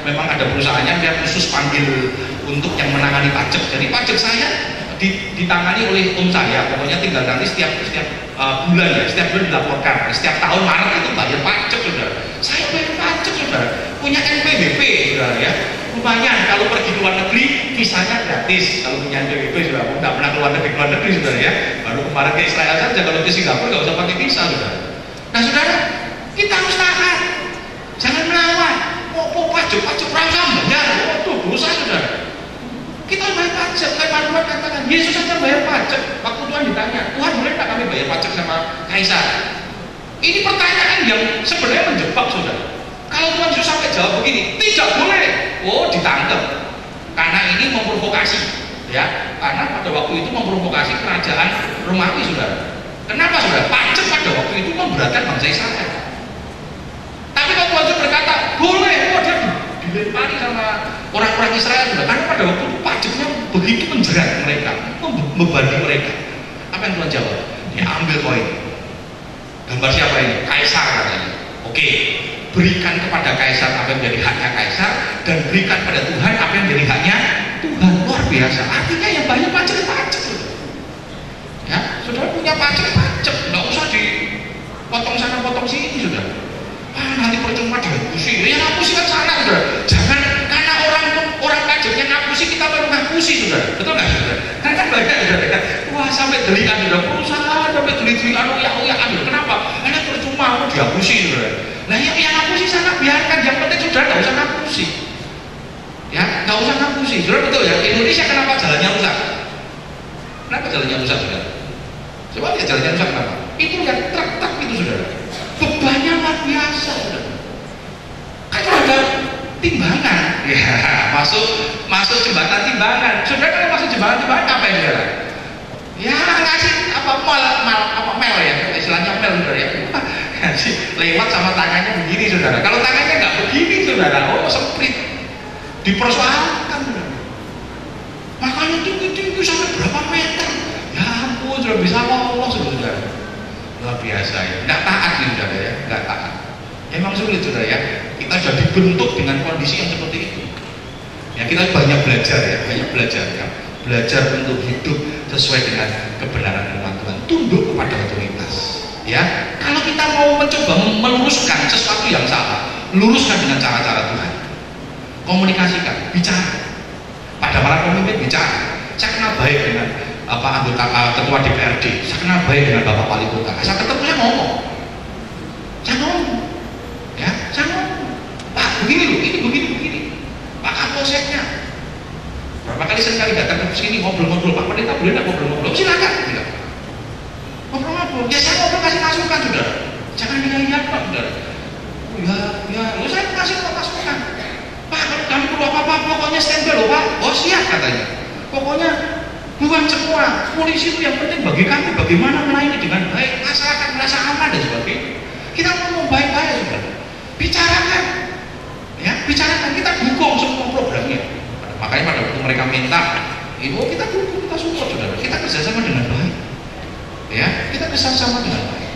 memang ada perusahaannya dia khusus panggil untuk yang menangani pajak. Jadi pajak saya ditangani oleh om saya. Pokoknya tinggal nanti setiap bulan ya, setiap bulan dilaporkan. Setiap tahun Maret itu bayar pajak saudara. Saya bayar pajak saudara, punya NPWP saudara ya. Lumayan kalau pergi ke luar negeri visanya gratis kalau punya NPWP saudara. Nggak pernah keluar negeri saudara ya. Baru kemarin ke Israel saja, kalau ke Singapura nggak usah pakai visa saudara. Nah saudara, kita harus tahan, jangan melawan. Mau pajak rasa bayar, waduh dosa saudara. Kita bayar pajak, kayak Tuhan katakan, Yesus saja bayar pajak. Waktu Tuhan ditanya, Tuhan boleh tak kami bayar pajak sama Kaisar? Ini pertanyaan yang sebenarnya menjebak saudara. Kalau Tuhan Yesus sampai jawab begini, tidak boleh. Oh ditangkap, karena ini memprovokasi, ya. Karena pada waktu itu memprovokasi kerajaan Romawi saudara. Kenapa saudara? Pajak pada waktu itu memberatkan bangsa Israel. Tapi kalau Tuhan Yesus berkata, boleh, oh dia dilempari sama orang-orang Israel saudara. Karena pada waktu itu pajaknya begitu menjerat mereka, membebani mereka. Apa yang Tuhan jawab? Ya ambil koin. Gambar siapa ini? Kaisar katanya. Oke, berikan kepada Kaisar apa yang menjadi haknya Kaisar, dan berikan pada Tuhan apa yang menjadi haknya Tuhan. Luar biasa. Artinya yang banyak pajak saudara. Ya, saudara punya pajak, nggak usah dipotong sana potong sini saudara. Nanti percuma dihapusi. Ya ngapusi kan sana saudara. Jangan karena orang pajaknya ngapusi kita baru ngapusi saudara. Betul nggak saudara? Karena kan banyak saudara. Wah sampai delikan saudara, perusahaan sampai delikan uyak-uyakan. Kenapa? Karena percuma mau dihapusi saudara. Nah yang ngapusi sana biarkan, yang penting saudara nggak usah ngapusi. Ya nggak usah ngapusi. Saudara betul ya. Indonesia kenapa jalannya rusak? Kenapa jalannya rusak saudara? Coba lihat jalannya rusak kenapa? Itu lihat truk-truk itu saudara. Bebannya luar biasa saudara. Kan ada timbangan. Ya masuk jembatan timbangan. Saudara kalau masuk jembatan timbangan apa ya saudara? Ya ngasih mel ya, istilahnya mel saudara ya. Lewat sama tangannya begini saudara. Kalau tangannya nggak begini saudara, oh semprit, dipersoalkan saudara. Makanya tinggi sampai berapa meter? Ya ampun sudah bisa lolos saudara. Luar biasa ya. Nggak taat nih saudara ya, nggak taat. Emang sulit saudara ya. Kita sudah dibentuk dengan kondisi yang seperti itu. Ya kita banyak belajar ya, belajar untuk hidup sesuai dengan kebenaran firman Tuhan. Tunduk kepada otoritas. Ya, kalau kita mau mencoba meluruskan sesuatu yang salah, luruskan dengan cara-cara Tuhan. Komunikasikan, bicara. Pada para pemimpin bicara. Saya kenal baik dengan anggota ketua DPRD. Saya kenal baik dengan Bapak Wali Kota. Saya ketemu saya ngomong. Ya, saya ngomong. Pak, begini loh, ini begini. Pak Kapolseknya. Berapa kali sekali datang ke sini ngobrol-ngobrol, Pak Pendeta boleh nggak ngobrol-ngobrol? Silakan. Bilang. Ngobrol-ngobrol, ya saya ngobrol kasih masukan saudara. Jangan iya Pak saudara. Ya, saya kasih masukan. Pak kalau kami perlu apa-apa, pokoknya standby loh Pak. Oh siap katanya. Pokoknya bukan semua. Polisi itu yang penting bagi kami bagaimana melayani dengan baik, masyarakat merasa aman dan sebagainya. Kita ngomong baik-baik saudara. Bicarakan, ya bicarakan. Kita dukung semua programnya. Makanya pada waktu mereka minta, itu kita dukung, kita support saudara. Kita kerjasama dengan baik. Ya, kita bersama dengan baik.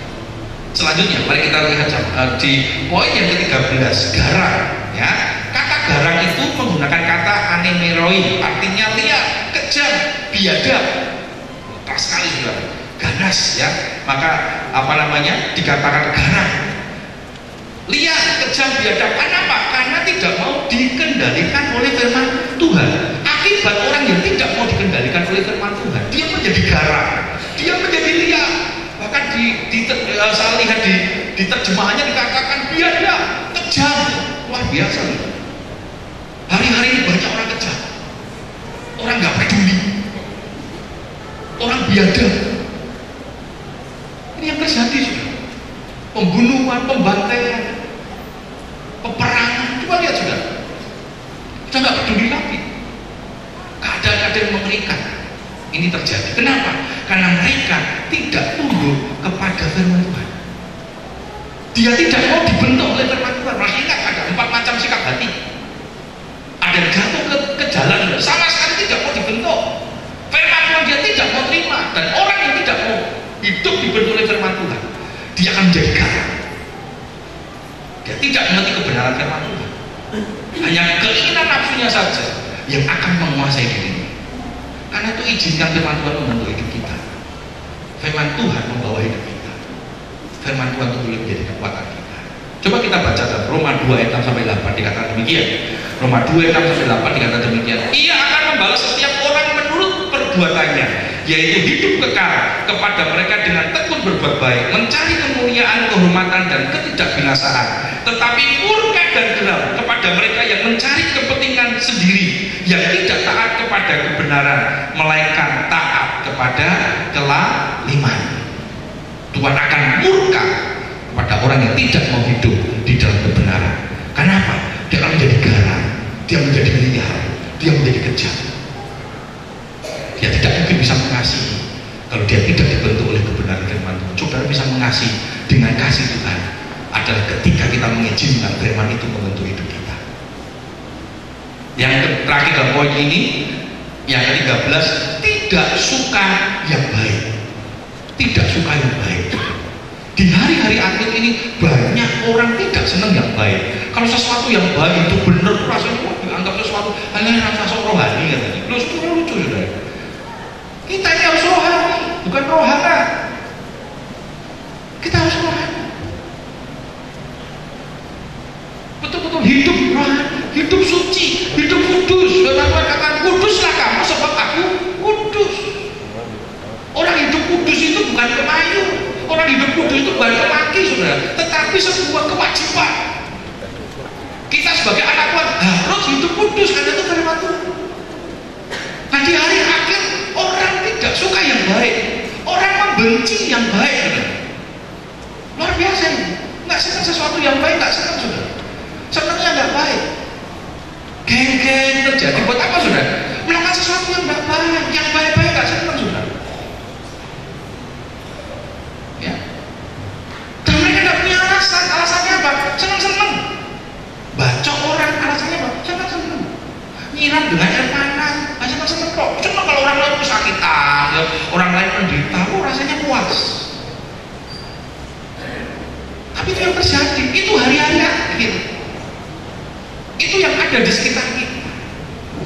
Selanjutnya, mari kita lihat di poin yang ke-13, garang. Ya, kata garang itu menggunakan kata anemeroi, artinya liar, kejam, biadab. Keras sekali saudara, ganas ya. Maka dikatakan garang, liar, kejam, biadab. Kenapa? Karena tidak mau dikendalikan oleh firman Tuhan. Akibat orang yang tidak mau dikendalikan oleh firman Tuhan, dia menjadi garang. Dia menjadi liar, bahkan saya lihat di terjemahannya dikatakan biadab, kejam, luar biasa. Hari-hari ini banyak orang kejam, orang nggak peduli, orang biadab. Ini yang terjadi sudah. Pembunuhan, pembantaian, peperangan. Coba lihat sudah. Kita nggak peduli lagi. Keadaan-keadaan mengerikan ini terjadi. Kenapa? Karena mereka tidak tunduk kepada firman Tuhan. Dia tidak mau dibentuk oleh firman Tuhan. Masih ingat ada 4 macam sikap hati. Ada yang jatuh ke jalan, sama sekali tidak mau dibentuk. Firman Tuhan dia tidak mau terima. Dan orang yang tidak mau hidup dibentuk oleh firman Tuhan, dia akan menjadi garang. Dia tidak mengerti kebenaran firman Tuhan. Hanya keinginan nafsunya saja yang akan menguasai dirinya. Karena itu izinkan firman Tuhan membentuk hidup kita. Firman Tuhan membawa hidup kita. Firman Tuhan itu boleh menjadi kekuatan kita. Coba kita baca Roma 2 ayat 6 sampai 8 dikatakan demikian. Roma 2 ayat 6 sampai 8 dikatakan demikian. Ia akan membalas setiap orang menurut perbuatannya, yaitu hidup kekal kepada mereka dengan tekun berbuat baik, mencari kemuliaan, kehormatan dan ketidakbinasaan. Tetapi murka dan geram kepada mereka yang mencari kepentingan sendiri, yang tidak taat kepada kebenaran, melainkan taat kepada kelaliman. Tuhan akan murka kepada orang yang tidak mau hidup di dalam kebenaran. Kenapa? Dia akan menjadi garang, dia menjadi liar, dia menjadi kejam. Dia tidak mungkin bisa mengasihi kalau dia tidak dibentuk oleh kebenaran firman Tuhan. Saudara bisa mengasihi dengan kasih Tuhan adalah ketika kita mengizinkan firman itu membentuk hidup kita. Yang terakhir dalam poin ini, yang ke-13, tidak suka yang baik. Tidak suka yang baik. Di hari-hari akhir ini banyak orang tidak senang yang baik. Kalau sesuatu yang baik itu benar, rasanya dianggap sesuatu hanya rasa rohani katanya. Loh, itu lucu sudah. Kita ini harus rohani, bukan rohana. Kita harus rohani. Betul-betul hidup rohani, hidup suci, hidup kudus. Dan Tuhan katakan, kuduslah kamu sebab aku kudus. Orang hidup kudus itu bukan kemayu. Orang hidup kudus itu bukan kemaki, saudara, tetapi sebuah kewajiban. Kita sebagai anak Tuhan harus hidup kudus karena itu firman Tuhan. Nah, di hari akhir orang tidak suka yang baik, orang membenci yang baik, saudara. Luar biasa ini. Nggak senang sesuatu yang baik, nggak senang, saudara. Senangnya nggak baik. Geng-geng terjadi buat apa, saudara? Melakukan sesuatu yang nggak baik, yang baik-baik nggak senang, saudara. Ya. Dan mereka nggak punya alasan. Alasannya apa? Senang-senang. Bacok orang, alasannya apa? Senang-senang. Nyiram dengan air panas, senang-senang kok. Cuma kalau orang lain kesakitan, ya, orang lain menderita, rasanya puas. Tapi itu yang terjadi, itu hari-hari akhir. Itu yang ada di sekitar kita.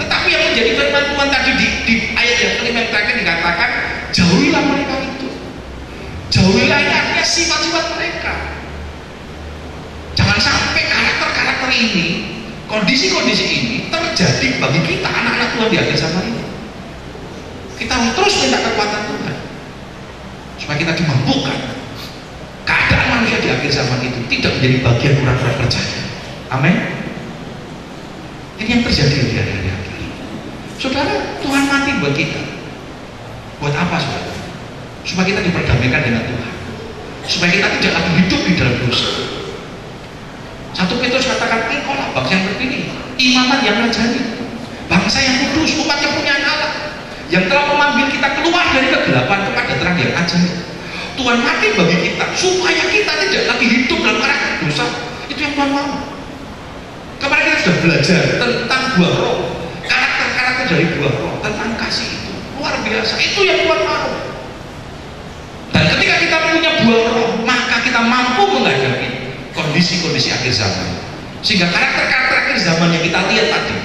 Tetapi yang menjadi firman Tuhan tadi di ayat yang kelima yang terakhir dikatakan, jauhilah mereka itu. Jauhilah ini artinya sifat-sifat mereka. Jangan sampai karakter-karakter ini, kondisi-kondisi ini terjadi bagi kita anak-anak Tuhan di akhir zaman ini. Kita harus terus minta kekuatan Tuhan supaya kita dimampukan. Keadaan manusia di akhir zaman itu tidak menjadi bagian orang-orang percaya. Amin. Ini yang terjadi di hari-hari akhir. Saudara, Tuhan mati buat kita. Buat apa, saudara? Supaya kita diperdamaikan dengan Tuhan, supaya kita tidak lagi hidup di dalam dosa. 1 Petrus katakan, engkaulah bangsa yang terpilih, imaman yang rajani, bangsa yang kudus, umat yang punya Allah, yang telah memanggil kita keluar dari kegelapan kepada terang yang ajaib. Tuhan mati bagi kita supaya kita tidak lagi hidup dalam karakter dosa. Itu yang Tuhan mau. Kemarin kita sudah belajar tentang buah roh, karakter-karakter dari buah roh, tentang kasih itu luar biasa. Itu yang Tuhan mau. Dan ketika kita punya buah roh, maka kita mampu menghadapi kondisi-kondisi akhir zaman. Sehingga karakter-karakter akhir zaman yang kita lihat tadi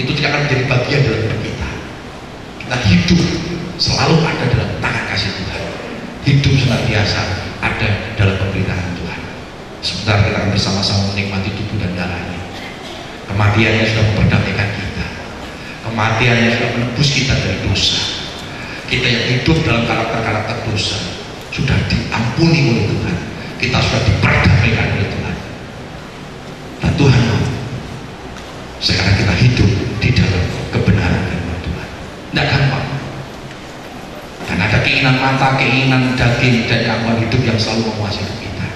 itu tidak akan menjadi bagian dalam hidup kita. Kita hidup selalu ada dalam tangan kasih Tuhan. Hidup senantiasa ada dalam pemerintahan Tuhan. Sebentar kita akan bersama-sama menikmati tubuh dan darahnya. Kematiannya sudah memperdamaikan kita. Kematiannya sudah menebus kita dari dosa. Kita yang hidup dalam karakter-karakter dosa, sudah diampuni oleh Tuhan, kita sudah diperdamaikan oleh Tuhan. Dan Tuhan mau sekarang kita hidup di dalam kebenaran firman Tuhan. Tidak gampang, dan ada keinginan mata, keinginan daging dan gangguan hidup yang selalu menguasai kita.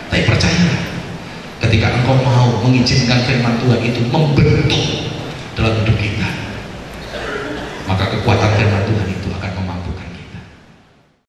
Tapi percayalah, ketika engkau mau mengizinkan firman Tuhan itu membentuk dalam hidup kita, maka kekuatan firman Tuhan itu